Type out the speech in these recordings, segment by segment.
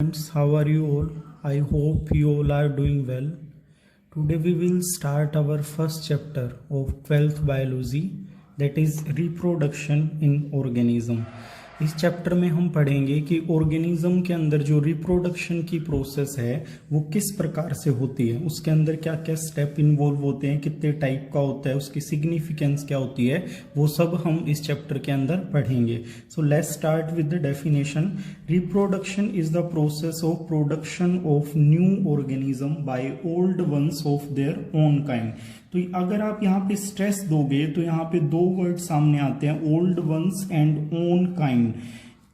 students, how are you all? I hope you all are doing well. Today we will start our first chapter of 12th biology, that is reproduction in organism. इस chapter में हम पढ़ेंगे कि organism के अंदर जो reproduction की process है वो किस प्रकार से होती है, उसके अंदर क्या क्या स्टेप इन्वॉल्व होते हैं, कितने टाइप का होता है, उसकी सिग्निफिकेंस क्या होती है, वो सब हम इस चैप्टर के अंदर पढ़ेंगे. So let's start with the definition. Reproduction is the process of production of new organism by old ones of their own kind. तो अगर आप यहाँ पे स्ट्रेस दोगे तो यहाँ पे दो वर्ड सामने आते हैं, old ones and own kind.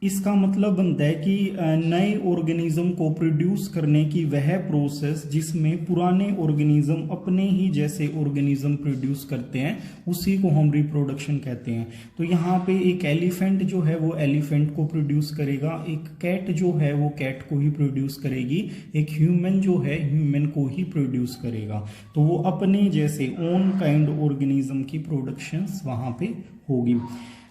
इसका मतलब बनता है कि नए ऑर्गेनिज्म को प्रोड्यूस करने की वह प्रोसेस जिसमें पुराने ऑर्गेनिज्म अपने ही जैसे ऑर्गेनिज्म प्रोड्यूस करते हैं, उसी को हम रिप्रोडक्शन कहते हैं. तो यहाँ पे एक एलिफेंट जो है वो एलिफेंट को प्रोड्यूस करेगा, एक कैट जो है वो कैट को ही प्रोड्यूस करेगी, एक ह्यूमन जो है ह्यूमन को ही प्रोड्यूस करेगा. तो वो अपने जैसे ओन काइंड ऑर्गेनिज्म की प्रोडक्शन वहां पे होगी.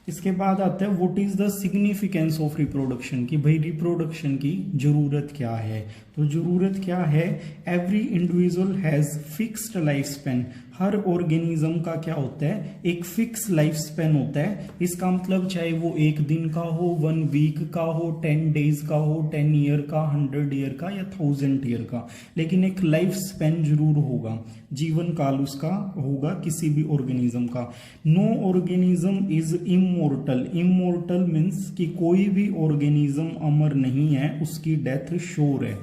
इसके बाद आता है what is the significance of reproduction, कि भाई रिप्रोडक्शन की जरूरत क्या है. तो जरूरत क्या है, every individual has fixed life span. Her organism का क्या होता है, एक फिक्स लाइफ स्पेन होता है. इसका मतलब चाहे वो एक दिन का हो, 1 वीक का हो, 10 डेज का हो, 10 ईयर का, 100 ईयर का या 1000 ईयर का, लेकिन एक लाइफ स्पेन जरूर होगा, जीवन काल उसका होगा किसी भी ऑर्गेनिज्म का. No organism is immortal. Immortal means कि कोई भी ऑर्गेनिज्म अमर नहीं है, उसकी डेथ श्योर है.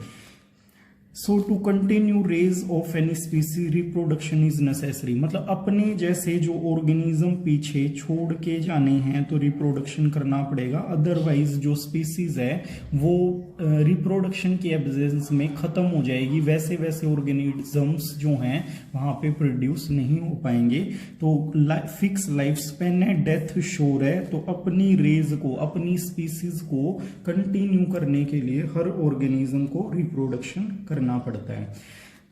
So to continue race of any species reproduction is necessary. मतलब अपने जैसे जो ऑर्गेनिज्म पीछे छोड़ के जाने हैं तो रिप्रोडक्शन करना पड़ेगा, अदरवाइज जो स्पीसीज है वो रिप्रोडक्शन की एब्सेंस में खत्म हो जाएगी. वैसे वैसे ऑर्गेनिजम्स जो हैं वहां पे प्रोड्यूस नहीं हो पाएंगे. तो फिक्स लाइफ स्पेन है, डेथ श्योर है, तो अपनी रेज को, अपनी स्पीसीज को कंटिन्यू करने के लिए हर ऑर्गेनिज्म को रिप्रोडक्शन करना पड़ता है.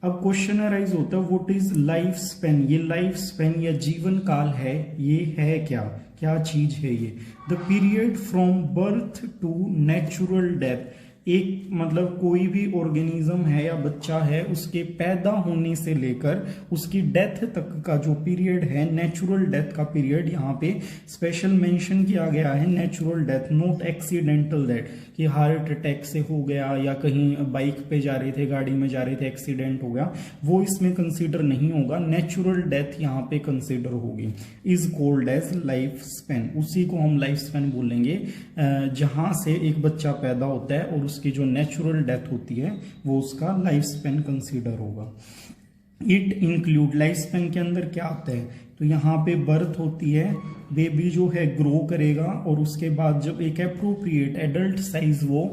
अब क्वेश्चन अराइज होता है व्हाट इज लाइफ स्पेन. ये लाइफ स्पेन या जीवन काल है, ये है क्या, क्या चीज है ये. The period from birth to natural death. एक मतलब कोई भी ऑर्गेनिज्म है या बच्चा है, उसके पैदा होने से लेकर उसकी डेथ तक का जो पीरियड है, नेचुरल डेथ का पीरियड यहाँ पे स्पेशल मेंशन किया गया है. Natural death, not accidental death, कि हार्ट अटैक से हो गया या कहीं बाइक पे जा रहे थे, गाड़ी में जा रहे थे, एक्सीडेंट हो गया, वो इसमें कंसीडर नहीं होगा. नेचुरल डेथ यहाँ पे कंसीडर होगी. Is called age life span. उसी को हम लाइफ स्पेन बोलेंगे जहां से एक बच्चा पैदा होता है और उसकी जो नेचुरल डेथ होती है वो उसका लाइफ स्पेन कंसीडर होगा. इट इंक्लूड, लाइफ स्पेन के अंदर क्या आता है, तो यहाँ पे बर्थ होती है, बेबी जो है ग्रो करेगा और उसके बाद जब एक अप्रोप्रिएट एडल्ट साइज वो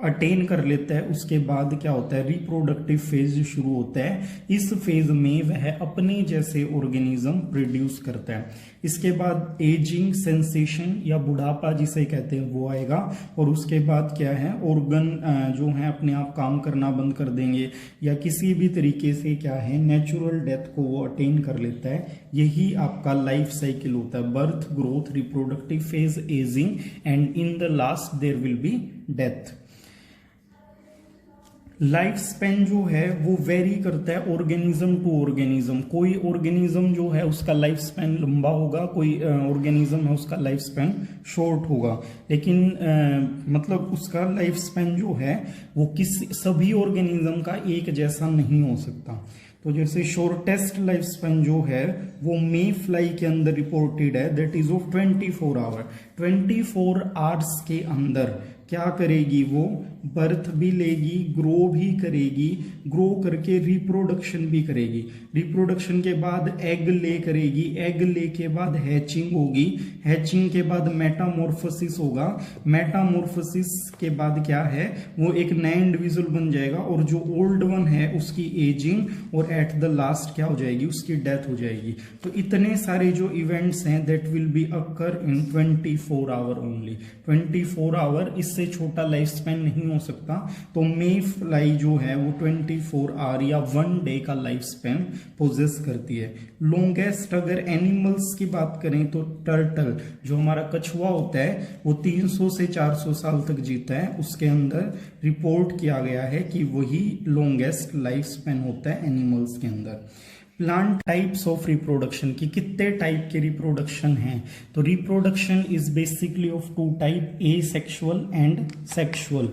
अटेन कर लेता है, उसके बाद क्या होता है, रिप्रोडक्टिव फेज शुरू होता है. इस फेज में वह अपने जैसे ऑर्गेनिज्म प्रोड्यूस करता है. इसके बाद एजिंग, सेंसेशन या बुढ़ापा जिसे कहते हैं वो आएगा. और उसके बाद क्या है, ऑर्गन जो है अपने आप काम करना बंद कर देंगे या किसी भी तरीके से क्या है नेचुरल डेथ को वो अटेन कर लेता है. यही आपका लाइफ साइकिल होता है, birth, growth, reproductive phase, aging and in the last there will be death. Life span जो है वो वेरी करता है ऑर्गेनिज्म टू ऑर्गेनिज्म. कोई ऑर्गेनिज्म जो है उसका लाइफ स्पेन लंबा होगा, कोई ऑर्गेनिज्म है उसका लाइफ स्पेन शॉर्ट होगा. लेकिन मतलब उसका लाइफ स्पेन जो है वो सभी ऑर्गेनिज्म का एक जैसा नहीं हो सकता. तो जैसे शॉर्टेस्ट लाइफ स्पेन जो है वो मे फ्लाई के अंदर रिपोर्टेड है, that is of 24 hour. 24 hours के अंदर क्या करेगी, वो बर्थ भी लेगी, ग्रो भी करेगी, ग्रो करके रिप्रोडक्शन भी करेगी. रिप्रोडक्शन के बाद एग ले करेगी, एग ले के बाद हैचिंग होगी, हैचिंग के बाद मेटामॉर्फोसिस होगा, मेटामॉर्फोसिस के बाद क्या है, वो एक नया इंडिविजुअल बन जाएगा और जो ओल्ड वन है उसकी एजिंग और एट द लास्ट क्या हो जाएगी, उसकी डेथ हो जाएगी. तो इतने सारे जो इवेंट्स हैं that will be occur in 24 hour only. 24 hour, इस इससे छोटा लाइफ स्पैन नहीं हो सकता। तो मे फ्लाई जो है वो 24 आवर या 1 डे का लाइफ स्पैन पोजेस करती है। लॉन्गेस्ट अगर एनिमल्स की बात करें तो टर्टल जो हमारा कछुआ होता है वो 300 से 400 साल तक जीता है। उसके अंदर रिपोर्ट किया गया है कि वही लॉन्गेस्ट लाइफ स्पैन होता है एनिमल्स के अंदर। प्लांट टाइप्स ऑफ रिप्रोडक्शन की कितने टाइप के रिप्रोडक्शन हैं, तो reproduction is basically of 2 type, asexual and sexual.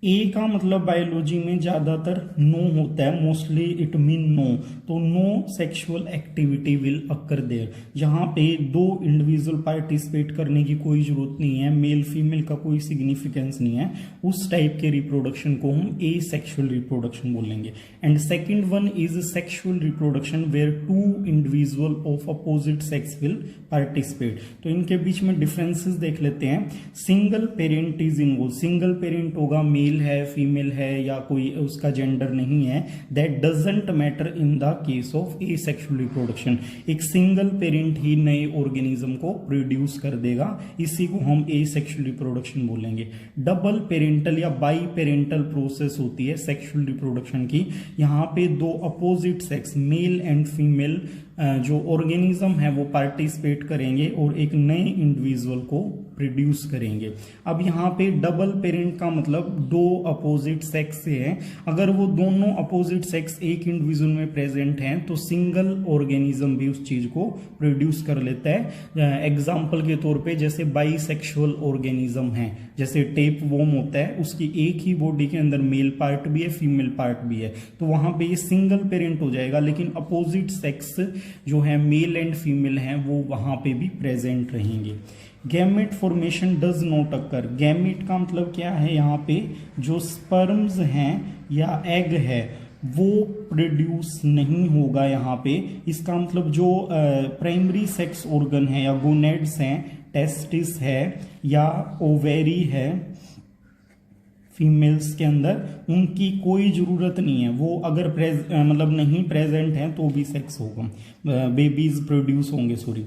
A का मतलब बायोलॉजी में ज्यादातर नो होता है, मोस्टली इट मीन नो। तो no sexual activity will occur there, जहां पे 2 इंडिविजुअल पार्टिसिपेट करने की कोई जरूरत नहीं है, मेल फीमेल का कोई सिग्निफिकेंस नहीं है, उस टाइप के रिप्रोडक्शन को हम ए सेक्सुअल रिप्रोडक्शन बोलेंगे। And second one is sexual reproduction where 2 individual of opposite sex will participate. तो इनके बीच में डिफरेंसेस देख लेते हैं। Single parent is involve, single parent होगा, मेल है फीमेल है या कोई उसका जेंडर नहीं है, that doesn't matter in the case of asexual reproduction. एक सिंगल पेरेंट ही नए ऑर्गेनिज्म को प्रोड्यूस कर देगा, इसी को हम एसेक्सुअल रिप्रोडक्शन बोलेंगे। डबल पेरेंटल या बाई पेरेंटल प्रोसेस होती है सेक्सुअल रिप्रोडक्शन की। यहाँ पे 2 opposite sex male and female जो ऑर्गेनिज्म है वो पार्टिसिपेट करेंगे और एक नए इंडिविजुअल को प्रोड्यूस करेंगे। अब यहाँ पे डबल पेरेंट का मतलब 2 अपोजिट सेक्स से है। अगर वो दोनों अपोजिट सेक्स एक इंडिविजुअल में प्रेजेंट हैं तो सिंगल ऑर्गेनिज्म भी उस चीज को प्रोड्यूस कर लेता है। एग्जाम्पल के तौर पे जैसे बाइसेक्सुअल ऑर्गेनिज्म है, जैसे टेप वॉर्म होता है, उसकी एक ही बॉडी के अंदर मेल पार्ट भी है फीमेल पार्ट भी है, तो वहां पे ये सिंगल पेरेंट हो जाएगा, लेकिन अपोजिट सेक्स जो है मेल एंड फीमेल हैं वो वहां पे भी प्रेजेंट रहेंगे। Gamete formation does not occur, gamete का मतलब क्या है, यहाँ पे जो स्पर्म्स हैं या एग है वो प्रोड्यूस नहीं होगा यहाँ पे। इसका मतलब जो प्राइमरी सेक्स ऑर्गन है या गोनेड्स हैं, टेस्टिस है या ओवेरी है फीमेल्स के अंदर, उनकी कोई जरूरत नहीं है, वो अगर मतलब नहीं प्रेजेंट है तो भी सेक्स होगा, बेबीज प्रोड्यूस होंगे। Sorry,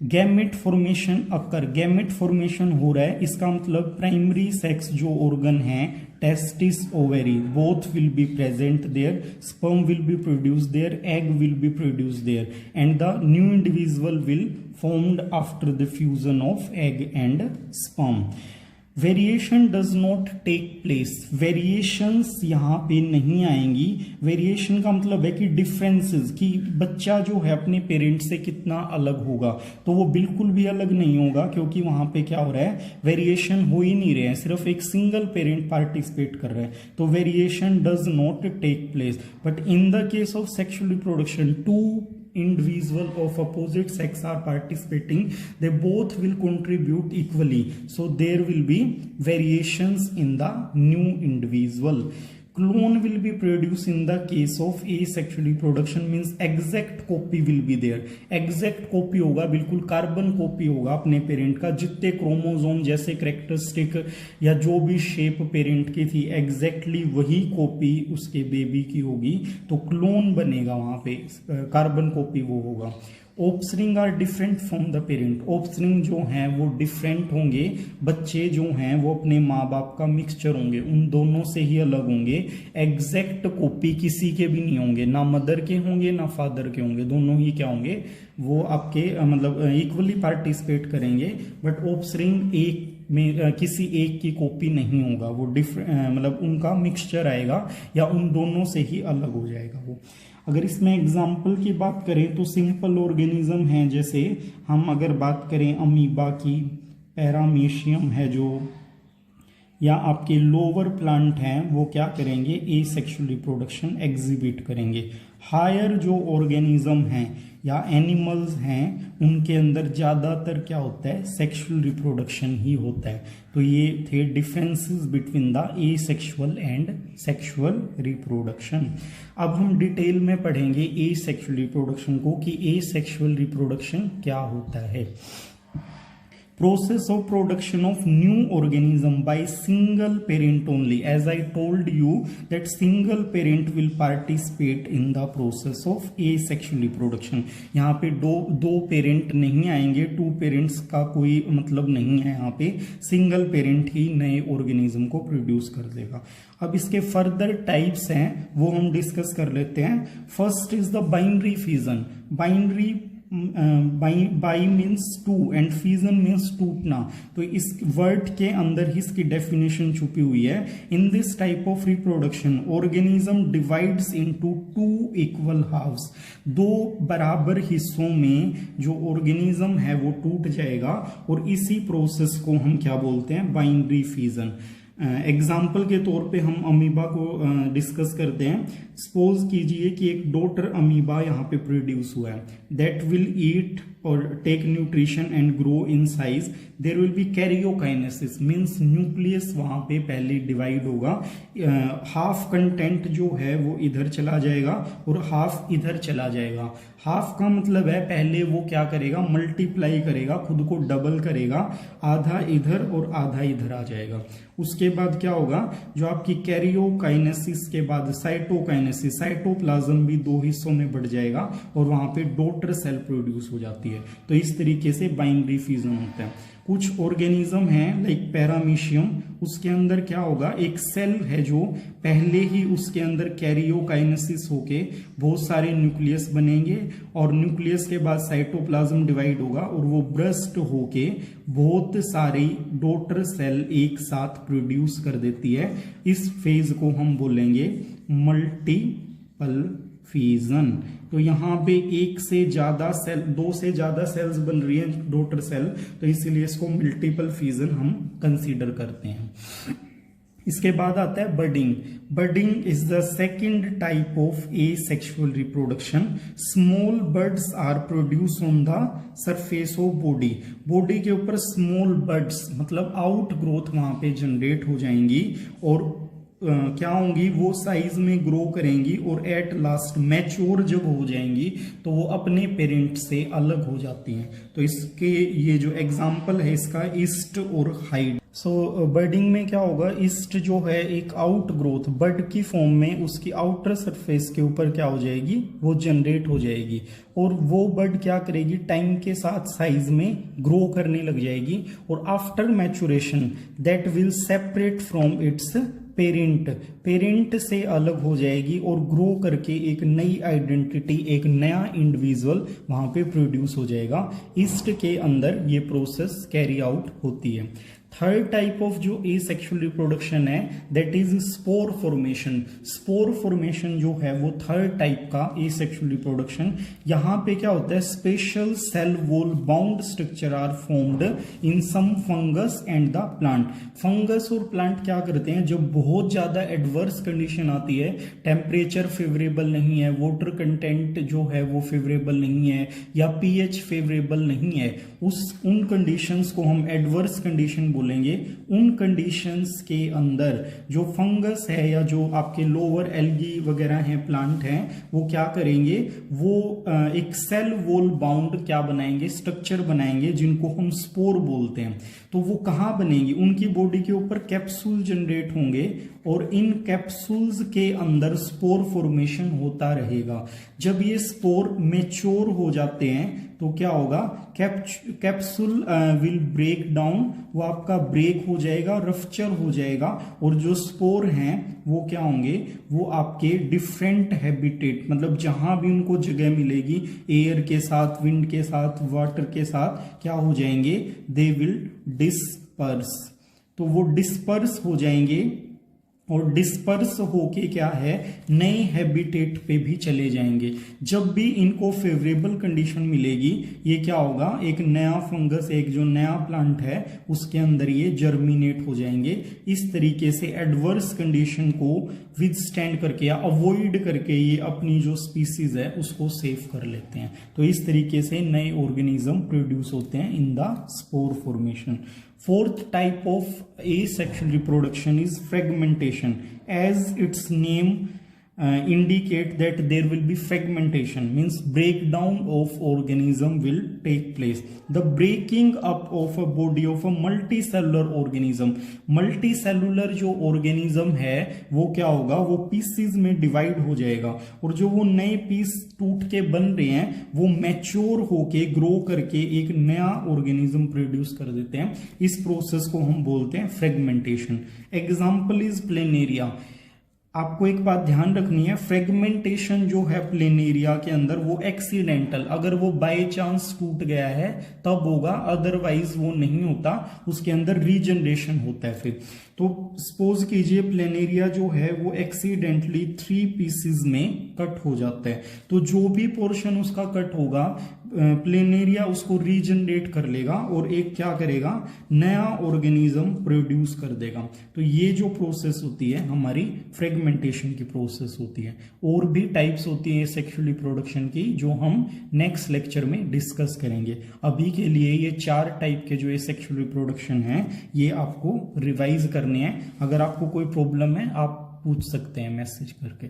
gamete formation occur, gamete formation हो रहा है, इसका मतलब प्राइमरी सेक्स जो ऑर्गन है testis ovary both will be present there, sperm will be produce there, egg will be produce there and the new individual will formed after the fusion of egg and sperm. Variation does not take place, variations यहाँ पे नहीं आएंगी। Variation का मतलब है कि differences, कि बच्चा जो है अपने पेरेंट से कितना अलग होगा, तो वो बिल्कुल भी अलग नहीं होगा, क्योंकि वहां पे क्या हो रहा है, वेरिएशन हो ही नहीं रहे हैं, सिर्फ एक सिंगल पेरेंट पार्टिसिपेट कर रहे हैं, तो variation does not take place. But in the case of sexual reproduction 2 individual of opposite sex are participating, they both will contribute equally, so there will be variations in the new individual. Clone will be produced in the case of asexual reproduction, means exact copy will be there, exact copy होगा, बिल्कुल carbon copy होगा अपने parent का, जितने chromosome जैसे characteristic या जो भी शेप पेरेंट की थी एग्जैक्टली वही कॉपी उसके बेबी की होगी, तो क्लोन बनेगा, वहां पे कार्बन कॉपी वो होगा। Offspring are different from the parent, offspring जो हैं वो डिफरेंट होंगे, बच्चे जो हैं वो अपने माँ बाप का मिक्सचर होंगे, उन दोनों से ही अलग होंगे, एग्जैक्ट कॉपी किसी के भी नहीं होंगे, ना मदर के होंगे ना फादर के होंगे, दोनों ही क्या होंगे, वो आपके मतलब इक्वली पार्टिसिपेट करेंगे, बट ऑफस्प्रिंग एक में किसी एक की कॉपी नहीं होगा, वो मतलब उनका मिक्सचर आएगा या उन दोनों से ही अलग हो जाएगा वो। अगर इसमें एग्जाम्पल की बात करें तो सिंपल ऑर्गेनिज्म हैं, जैसे हम अगर बात करें अमीबा की, पैरामीशियम है जो, या आपके लोअर प्लांट हैं वो क्या करेंगे, एसेक्सुअल रिप्रोडक्शन एग्जिबिट करेंगे। हायर जो ऑर्गेनिज्म हैं या एनिमल्स हैं उनके अंदर ज़्यादातर क्या होता है, सेक्सुअल रिप्रोडक्शन ही होता है। तो ये थे differences between the asexual and sexual reproduction. अब हम डिटेल में पढ़ेंगे एसेक्सुअल रिप्रोडक्शन को कि एसेक्सुअल रिप्रोडक्शन क्या होता है। Process of production of new organism by single parent only. As I told you that single parent will participate in the process of asexual reproduction. यहाँ पे दो पेरेंट नहीं आएंगे, टू पेरेंट्स का कोई मतलब नहीं है, यहाँ पे सिंगल पेरेंट ही नए ऑर्गेनिज्म को प्रोड्यूस कर देगा। अब इसके फर्दर टाइप्स हैं वो हम डिस्कस कर लेते हैं। First is the binary fission. Binary bi means two and fission means टूटना, तो इस वर्ड के अंदर ही इसकी डेफिनेशन छुपी हुई है। In this type of reproduction organism divides into two equal halves. दो बराबर हिस्सों में जो ऑर्गेनिज्म है वो टूट जाएगा और इसी प्रोसेस को हम क्या बोलते हैं, बाइनरी फिजन। एग्जाम्पल के तौर पे हम अमीबा को डिस्कस करते हैं। सपोज कीजिए कि एक डॉटर अमीबा यहाँ पे प्रोड्यूस हुआ है, दैट विल ईट और take nutrition and grow in size. There will be karyokinesis means nucleus वहां पे पहले डिवाइड होगा। हाफ कंटेंट जो है वो इधर चला जाएगा और हाफ इधर चला जाएगा। हाफ का मतलब है पहले वो क्या करेगा, मल्टीप्लाई करेगा, खुद को डबल करेगा, आधा इधर और आधा इधर आ जाएगा। उसके बाद क्या होगा, जो आपकी कैरियोकाइनेसिस के बाद साइटोकाइनेसिस, साइटोप्लाज्म भी दो हिस्सों में बढ़ जाएगा और वहां पे डॉटर सेल प्रोड्यूस हो जाती है। तो इस तरीके से बाइनरी फिजन होता है। कुछ ऑर्गेनिज्म हैं लाइक पैरामीशियम, उसके अंदर क्या होगा, एक सेल है जो पहले ही उसके अंदर कैरियोकाइनेसिस होके बहुत सारे न्यूक्लियस बनेंगे और न्यूक्लियस के बाद साइटोप्लाज्म डिवाइड होगा और वो ब्रस्ट होके बहुत सारी डॉटर सेल एक साथ प्रोड्यूस कर देती है। इस फेज को हम बोलेंगे मल्टीपल फिजन। तो यहाँ पे एक से ज्यादा सेल, दो से ज्यादा सेल्स बन रही है डॉटर सेल, तो इसीलिए इसको मल्टीपल फिजन हम कंसीडर करते हैं। इसके बाद आता है budding. Budding is the second type of asexual reproduction. Small buds are produce on the surface of body. Body के ऊपर स्मॉल बर्ड्स मतलब आउट ग्रोथ वहां पे जनरेट हो जाएंगी और क्या होंगी, वो साइज में ग्रो करेंगी और एट लास्ट मैच्योर जब हो जाएंगी तो वो अपने पेरेंट से अलग हो जाती हैं। तो इसके ये जो एग्जाम्पल है इसका ईस्ट और हाइड। सो बर्डिंग में क्या होगा, ईस्ट जो है एक आउट ग्रोथ बर्ड की फॉर्म में उसकी आउटर सरफेस के ऊपर क्या हो जाएगी, वो जनरेट हो जाएगी और वो बर्ड क्या करेगी, टाइम के साथ साइज में ग्रो करने लग जाएगी और after maturation that will separate from its parent से अलग हो जाएगी और ग्रो करके एक नई आइडेंटिटी, एक नया इंडिविजुअल वहां पे प्रोड्यूस हो जाएगा। ईस्ट के अंदर ये प्रोसेस कैरी आउट होती है। थर्ड टाइप ऑफ जो एसेक्सुअल रिप्रोडक्शन है that is spore formation. Spore formation जो है वो थर्ड टाइप का एसेक्सुअल रिप्रोडक्शन। यहाँ पे क्या होता है, special cell wall bound structure are formed in some fungus and the plant. Fungus और प्लांट क्या करते हैं, जब बहुत ज्यादा एडवर्स कंडीशन आती है, टेम्परेचर फेवरेबल नहीं है, वाटर कंटेंट जो है वो फेवरेबल नहीं है या पीएच फेवरेबल नहीं है, उन कंडीशंस को हम एडवर्स कंडीशन बोलेंगे। उन कंडीशंस के अंदर जो फंगस है या जो आपके लोअर एल्गी वगैरह हैं, प्लांट हैं, वो क्या करेंगे, वो एक सेल वॉल बाउंड क्या बनाएंगे, स्ट्रक्चर बनाएंगे जिनको हम स्पोर बोलते हैं। तो वो कहाँ बनेंगी, उनकी बॉडी के ऊपर कैप्सूल जनरेट होंगे और इन कैप्सूल्स के अंदर स्पोर फॉर्मेशन होता रहेगा। जब ये स्पोर मेच्योर हो जाते हैं तो क्या होगा, कैप्सूल विल ब्रेक डाउन, वो आपका ब्रेक हो जाएगा, रफ्चर हो जाएगा और जो स्पोर हैं वो क्या होंगे, वो आपके डिफरेंट हैबिटेट मतलब जहां भी उनको जगह मिलेगी, एयर के साथ, विंड के साथ, वाटर के साथ क्या हो जाएंगे, दे विल डिस्पर्स। तो वो डिस्पर्स हो जाएंगे और डिस्पर्स होके क्या है, नए हैबिटेट पे भी चले जाएंगे। जब भी इनको फेवरेबल कंडीशन मिलेगी, ये क्या होगा, एक नया फंगस, एक जो नया प्लांट है उसके अंदर ये जर्मिनेट हो जाएंगे। इस तरीके से एडवर्स कंडीशन को विदस्टैंड करके या अवॉइड करके ये अपनी जो स्पीसीज है उसको सेव कर लेते हैं। तो इस तरीके से नए ऑर्गेनिज्म प्रोड्यूस होते हैं in the spore formation. Fourth type of asexual reproduction is fragmentation. As its name indicate that there will be fragmentation, means breakdown of organism will take place. The breaking up of a body of a multicellular organism, multicellular जो organism है वो क्या होगा, वो pieces में divide हो जाएगा, और जो वो नए पीस टूट के बन रहे हैं वो मैच्योर होके ग्रो करके एक नया ऑर्गेनिज्म प्रोड्यूस कर देते हैं। इस प्रोसेस को हम बोलते हैं फ्रेगमेंटेशन। Example is planaria. आपको एक बात ध्यान रखनी है, फ्रेगमेंटेशन जो है प्लेनेरिया के अंदर वो एक्सीडेंटल, अगर वो बाय चांस टूट गया है तब होगा, अदरवाइज वो नहीं होता, उसके अंदर रीजनरेशन होता है। फिर तो सपोज कीजिए प्लेनेरिया जो है वो एक्सीडेंटली 3 पीसेस में कट हो जाता है, तो जो भी पोर्शन उसका कट होगा प्लेनेरिया उसको रीजनरेट कर लेगा और एक क्या करेगा, नया ऑर्गेनिज्म प्रोड्यूस कर देगा। तो ये जो प्रोसेस होती है हमारी फ्रेगमेंटेशन की प्रोसेस होती है। और भी टाइप्स होती है सेक्सुअल रिप्रोडक्शन की जो हम नेक्स्ट लेक्चर में डिस्कस करेंगे। अभी के लिए ये 4 टाइप के जो ये सेक्सुअल रिप्रोडक्शन है ये आपको रिवाइज करने हैं। अगर आपको कोई प्रॉब्लम है आप पूछ सकते हैं मैसेज करके।